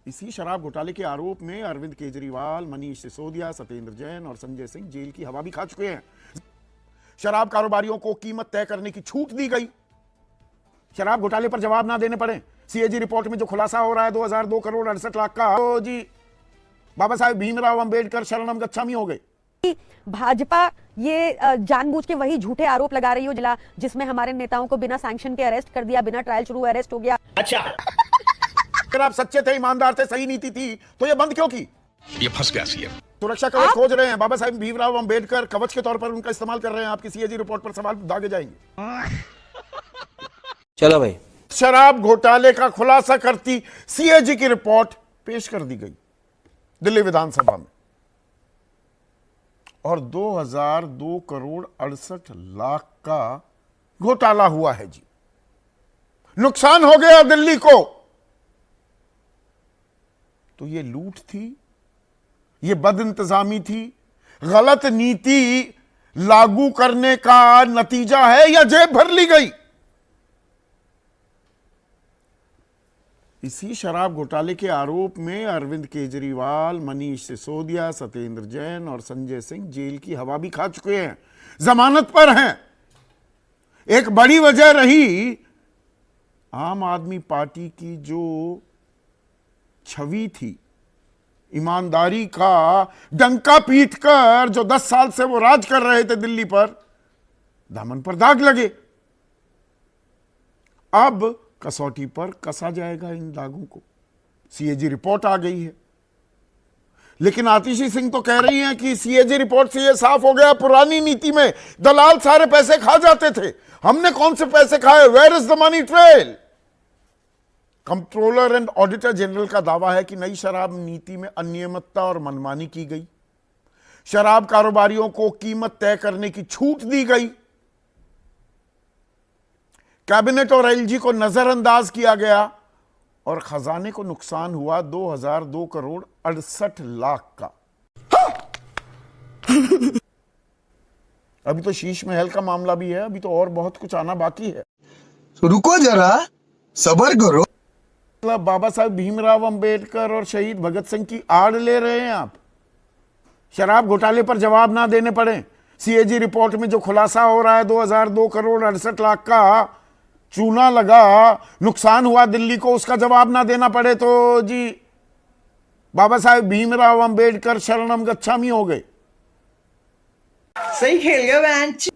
इसी शराब घोटाले के आरोप में अरविंद केजरीवाल, मनीष सिसोदिया, सत्येंद्र जैन और संजय सिंह जेल की हवा भी खा चुके हैं। शराब कारोबारियों को कीमत तय करने की छूट दी गई, शराब घोटाले पर जवाब ना देने पड़े। सीएजी रिपोर्ट में जो खुलासा हो रहा है 2002 करोड़ 68 लाख का, तो जी बाबा साहेब भीमराव अंबेडकर शरणम गच्छामी हो गए। भाजपा ये जानबूझ के वही झूठे आरोप लगा रही हो जिला जिसमें हमारे नेताओं को बिना सैंक्शन के अरेस्ट कर दिया, बिना ट्रायल शुरू अरेस्ट हो गया। अच्छा, अगर आप सच्चे थे, ईमानदार थे, सही नीति थी, तो ये बंद क्यों की? ये फंस गया सीएम। सुरक्षा कवच खोज रहे हैं, बाबा साहेब भीमराव अंबेडकर कवच के तौर पर उनका इस्तेमाल कर रहे हैं। आपकी सीएजी रिपोर्ट पर सवाल दागे जाएंगे। चलो भाई, शराब घोटाले का खुलासा करती सीएजी की रिपोर्ट पेश कर दी गई दिल्ली विधानसभा में, और 2002 करोड़ 68 लाख का घोटाला हुआ है जी। नुकसान हो गया दिल्ली को। तो ये लूट थी, ये बदइंतजामी थी, गलत नीति लागू करने का नतीजा है, या जेब भर ली गई? इसी शराब घोटाले के आरोप में अरविंद केजरीवाल, मनीष सिसोदिया, सत्येंद्र जैन और संजय सिंह जेल की हवा भी खा चुके हैं, जमानत पर हैं। एक बड़ी वजह रही आम आदमी पार्टी की जो छवि थी, ईमानदारी का डंका पीटकर जो 10 साल से वो राज कर रहे थे दिल्ली पर, दामन पर दाग लगे। अब कसौटी पर कसा जाएगा इन दागों को। सीएजी रिपोर्ट आ गई है, लेकिन आतिशी सिंह तो कह रही हैं कि सीएजी रिपोर्ट से यह साफ हो गया पुरानी नीति में दलाल सारे पैसे खा जाते थे। हमने कौन से पैसे खाए? Where is the money trail? Controller and auditor general का दावा है कि नई शराब नीति में अनियमितता और मनमानी की गई, शराब कारोबारियों को कीमत तय करने की छूट दी गई, कैबिनेट और एलजी को नजरअंदाज किया गया, और खजाने को नुकसान हुआ 2002 करोड़ 68 लाख का। अभी तो शीश महल का मामला भी है, अभी तो और बहुत कुछ आना बाकी है। तो रुको जरा, सब्र करो। मतलब बाबा साहब भीमराव अंबेडकर और शहीद भगत सिंह की आड़ ले रहे हैं आप। शराब घोटाले पर जवाब ना देने पड़े। सीएजी रिपोर्ट में जो खुलासा हो रहा है 2002 करोड़ 68 लाख का चूना लगा, नुकसान हुआ दिल्ली को, उसका जवाब ना देना पड़े, तो जी बाबा साहेब भीमराव अंबेडकर शरणम गच्छामी हो गए। सही खेल गया बेंच।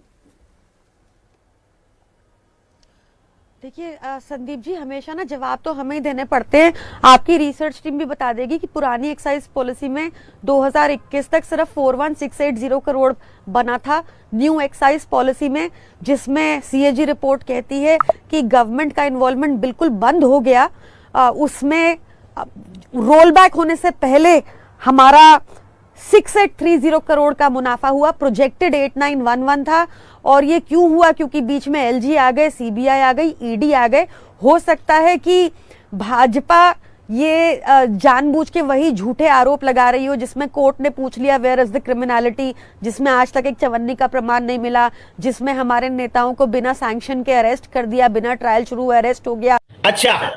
देखिए संदीप जी, हमेशा ना जवाब तो हमें ही देने पड़ते हैं। आपकी रिसर्च टीम भी बता देगी कि पुरानी एक्साइज पॉलिसी में 2021 तक सिर्फ 41,680 करोड़ बना था। न्यू एक्साइज पॉलिसी में, जिसमें सीएजी रिपोर्ट कहती है कि गवर्नमेंट का इन्वॉल्वमेंट बिल्कुल बंद हो गया, उसमें रोल बैक होने से पहले हमारा 6830 करोड़ का मुनाफा हुआ। प्रोजेक्टेड 8911 था, और ये क्यों हुआ? क्योंकि बीच में एलजी आ गए, सीबीआई आ गई, ईडी आ गए। हो सकता है कि भाजपा ये जानबूझ के वही झूठे आरोप लगा रही हो जिसमें कोर्ट ने पूछ लिया वेयर इज द क्रिमिनलिटी, जिसमें आज तक एक चवन्नी का प्रमाण नहीं मिला, जिसमें हमारे नेताओं को बिना सैंक्शन के अरेस्ट कर दिया, बिना ट्रायल शुरू अरेस्ट हो गया। अच्छा,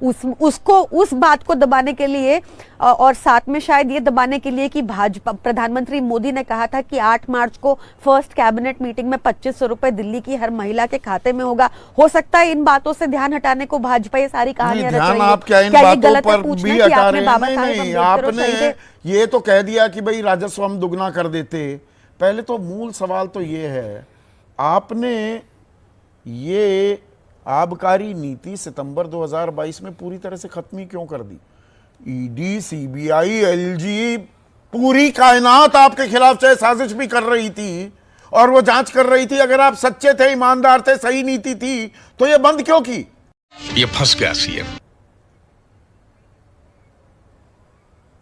उस बात को दबाने के लिए, और साथ में शायद ये दबाने के लिए कि भाजपा प्रधानमंत्री मोदी ने कहा था कि 8 मार्च को फर्स्ट कैबिनेट मीटिंग में 2500 रुपए दिल्ली की हर महिला के खाते में होगा। हो सकता है इन बातों से ध्यान हटाने को भाजपा ये सारी कहानियां रच रही है। आप क्या इन बातों पर भी हटा रहे हैं? नहीं, आपने ये तो कह दिया कि भाई राजस्व हम दुगना कर देते। पहले तो मूल सवाल तो ये है, आपने ये आबकारी नीति सितंबर 2022 में पूरी तरह से खत्म ही क्यों कर दी? ईडी, सीबीआई, एलजी, पूरी कायनात आपके खिलाफ चाहे साजिश भी कर रही थी और वो जांच कर रही थी। अगर आप सच्चे थे, ईमानदार थे, सही नीति थी, तो ये बंद क्यों की? ये फंस गया सीएम।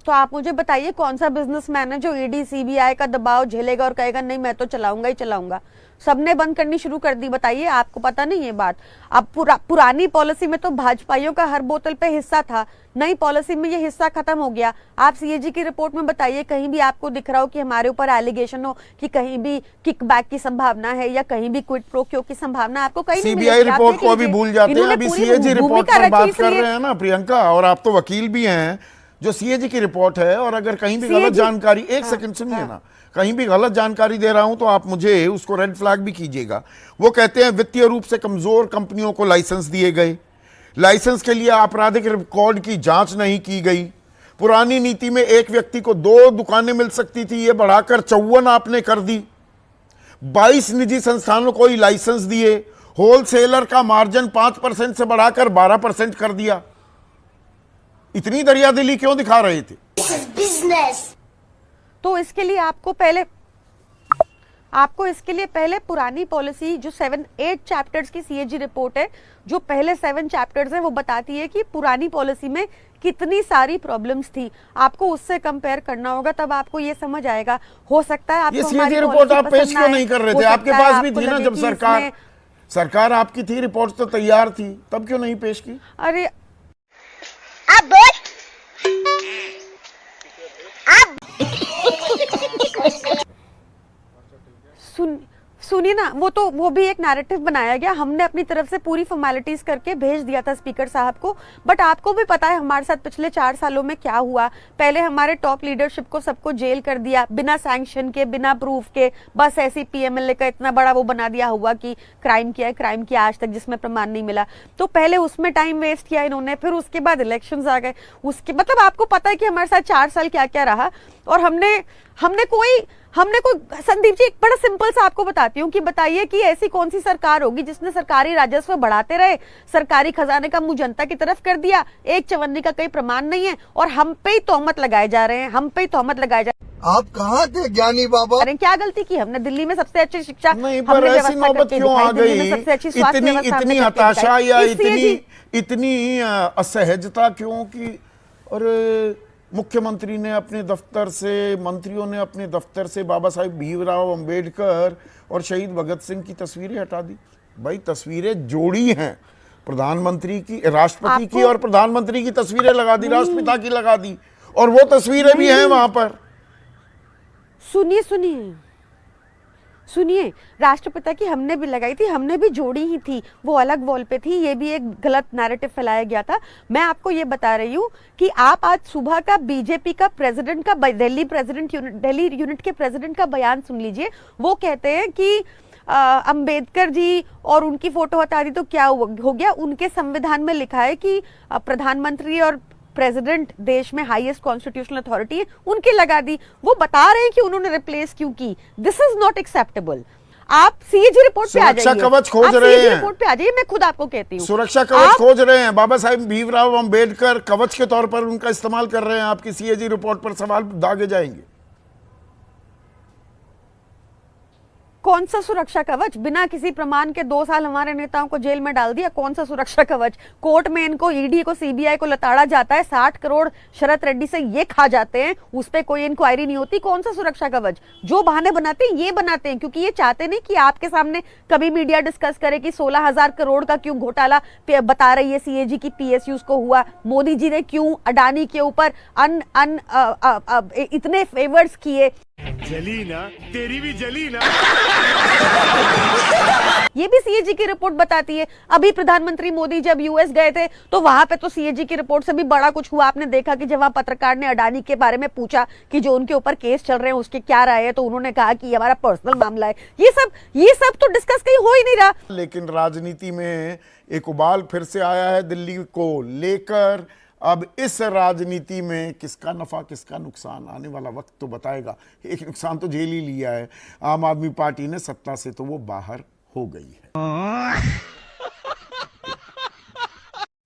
तो आप मुझे बताइए कौन सा बिजनेसमैन है जो ईडी सीबीआई का दबाव झेलेगा और कहेगा नहीं मैं तो चलाऊंगा ही चलाऊंगा। सबने बंद करनी शुरू कर दी, बताइए आपको पता नहीं ये बात। अब पुरानी पॉलिसी में तो भाजपाइयों का हर बोतल पे हिस्सा था, नई पॉलिसी में ये हिस्सा खत्म हो गया। आप सीएजी की रिपोर्ट में बताइए कहीं भी आपको दिख रहा हो कि हमारे ऊपर एलिगेशन हो कि कहीं भी किकबैक की संभावना है या कहीं भी क्विट प्रो क्यो की संभावना आपको कहीं नहीं मिलेगी। सीबीआई रिपोर्ट को अभी भूल जाते हैं, अभी सीएजी रिपोर्ट पर बात कर रहे हैं ना प्रियंका, और आप तो वकील भी हैं। जो सीएजी की रिपोर्ट है, और अगर कहीं भी गलत जानकारी, एक सेकंड सुनिए ना, कहीं भी गलत जानकारी दे रहा हूं तो आप मुझे उसको रेड फ्लैग भी कीजिएगा। वो कहते हैं वित्तीय रूप से कमजोर कंपनियों को लाइसेंस दिए गए, लाइसेंस के लिए आपराधिक रिकॉर्ड की जांच नहीं की गई, पुरानी नीति में एक व्यक्ति को 2 दुकानें मिल सकती थी, ये बढ़ाकर 54 आपने कर दी, 22 निजी संस्थानों को ही लाइसेंस दिए, होलसेलर का मार्जिन 5% से बढ़ाकर 12% कर दिया। इतनी दरियादिली क्यों दिखा रहे थे? तो इसके लिए पहले पुरानी पॉलिसी जो 7-8 चैप्टर्स की सीएजी रिपोर्ट है, जो पहले 7 चैप्टर्स है, वो बताती है कि पुरानी पॉलिसी में कितनी सारी प्रॉब्लम्स थी। आपको उससे कंपेयर करना होगा, तब आपको ये समझ आएगा। हो सकता है आपको ये सीएजी रिपोर्ट आप पेश क्यों नहीं कर रहे थे? आपके पास भी थी ना, जब सरकार आपकी थी, रिपोर्ट तो तैयार थी, तब क्यों नहीं पेश की? अरे अब बोल सुनिए ना, वो भी एक नैरेटिव बनाया गया। हमने अपनी तरफ से पूरी फॉर्मेलिटीज करके भेज दिया था स्पीकर साहब को, बट आपको भी पता है हमारे साथ पिछले 4 सालों में क्या हुआ। पहले हमारे टॉप लीडरशिप को सबको जेल कर दिया बिना सैंक्शन के, बिना प्रूफ के, बस ऐसी पीएमएलए का इतना बड़ा वो बना दिया हुआ कि क्राइम किया आज तक जिसमें प्रमाण नहीं मिला। तो पहले उसमें टाइम वेस्ट किया इन्होंने, फिर उसके बाद इलेक्शंस आ गए, उसके मतलब आपको पता है कि हमारे साथ 4 साल क्या क्या रहा। और हमने कोई संदीप जी, एक बड़ा सिंपल सा आपको बताती हूँ कि बताइए कि ऐसी कौन सी सरकार होगी जिसने सरकारी राजस्व बढ़ाते रहे, सरकारी खजाने का मुंह जनता की तरफ कर दिया, एक चवन्नी का कोई प्रमाण नहीं है, और हम पे ही तोहमत लगाए जा रहे हैं, आप कहाँ थे ज्ञानी बाबा? अरे क्या गलती की हमने? दिल्ली में सबसे अच्छी शिक्षा नहीं, पर ऐसी नौबत क्यों आ गई? इतनी हताशा या इतनी असहजता क्यों? कि और मुख्यमंत्री ने अपने दफ्तर से, मंत्रियों ने अपने दफ्तर से बाबा साहेब भीमराव अंबेडकर और शहीद भगत सिंह की तस्वीरें हटा दी। भाई तस्वीरें जोड़ी हैं, प्रधानमंत्री की, राष्ट्रपति की और प्रधानमंत्री की तस्वीरें लगा दी, राष्ट्रपिता की लगा दी, और वो तस्वीरें भी हैं वहां पर। सुनिए, राष्ट्रपिता की हमने भी लगाई थी, हमने भी जोड़ी ही थी, वो अलग वॉल पे थी, ये भी एक गलत नैरेटिव फैलाया गया था। मैं आपको ये बता रही हूँ कि आप आज सुबह का बीजेपी का प्रेसिडेंट का, दिल्ली यूनिट के प्रेसिडेंट का बयान सुन लीजिए। वो कहते हैं कि अंबेडकर जी और उनकी फोटो हटा दी तो क्या हो गया? उनके संविधान में लिखा है कि प्रधानमंत्री और प्रेसिडेंट देश में हाईएस्ट कॉन्स्टिट्यूशनल अथॉरिटी है, उनकी लगा दी। वो बता रहे हैं कि उन्होंने रिप्लेस क्यों की। This is not acceptable. आप सीएजी रिपोर्ट पे आ जाइए, सुरक्षा कवच खोज रहे हैं, रिपोर्ट पे आ जाइए, मैं खुद आपको कहती हूँ सुरक्षा कवच खोज रहे हैं। बाबा साहेब भीमराव अंबेडकर कवच के तौर पर उनका इस्तेमाल कर रहे हैं। आपकी सीएजी रिपोर्ट पर सवाल दागे जाएंगे। कौन सा सुरक्षा कवच? बिना किसी प्रमाण के 2 साल हमारे नेताओं को जेल में डाल दिया। कौन सा सुरक्षा कवच? कोर्ट में इनको, ईडी को, सीबीआई को लताड़ा जाता है, 60 करोड़ शरद रेड्डी से ये खा जाते हैं, उस पर कोई इंक्वायरी नहीं होती। कौन सा सुरक्षा कवच? जो बहाने बनाते हैं ये बनाते हैं, क्योंकि ये चाहते नहीं कि आपके सामने कभी मीडिया डिस्कस करे कि 16,000 करोड़ का क्यों घोटाला बता रही है सीएजी की पीएसयूज को हुआ, मोदी जी ने क्यों अडानी के ऊपर इतने फेवर्स किए। जली ना, तेरी भी जली ना। ये भी सीएजी की रिपोर्ट बताती है। अभी प्रधानमंत्री मोदी जब यूएस गए थे तो वहां पे तो सीएजी की रिपोर्ट से भी बड़ा कुछ हुआ। आपने देखा कि जब वहां पत्रकार ने अडानी के बारे में पूछा कि जो उनके ऊपर केस चल रहे हैं उसके क्या राय है, तो उन्होंने कहा कि हमारा पर्सनल मामला है। ये सब तो डिस्कस कहीं हो ही नहीं रहा। लेकिन राजनीति में एक उबाल फिर से आया है दिल्ली को लेकर। अब इस राजनीति में किसका नफा किसका नुकसान, आने वाला वक्त तो बताएगा। एक नुकसान तो जेल ही लिया है आम आदमी पार्टी ने, सत्ता से तो वो बाहर हो गई है।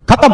खत्म।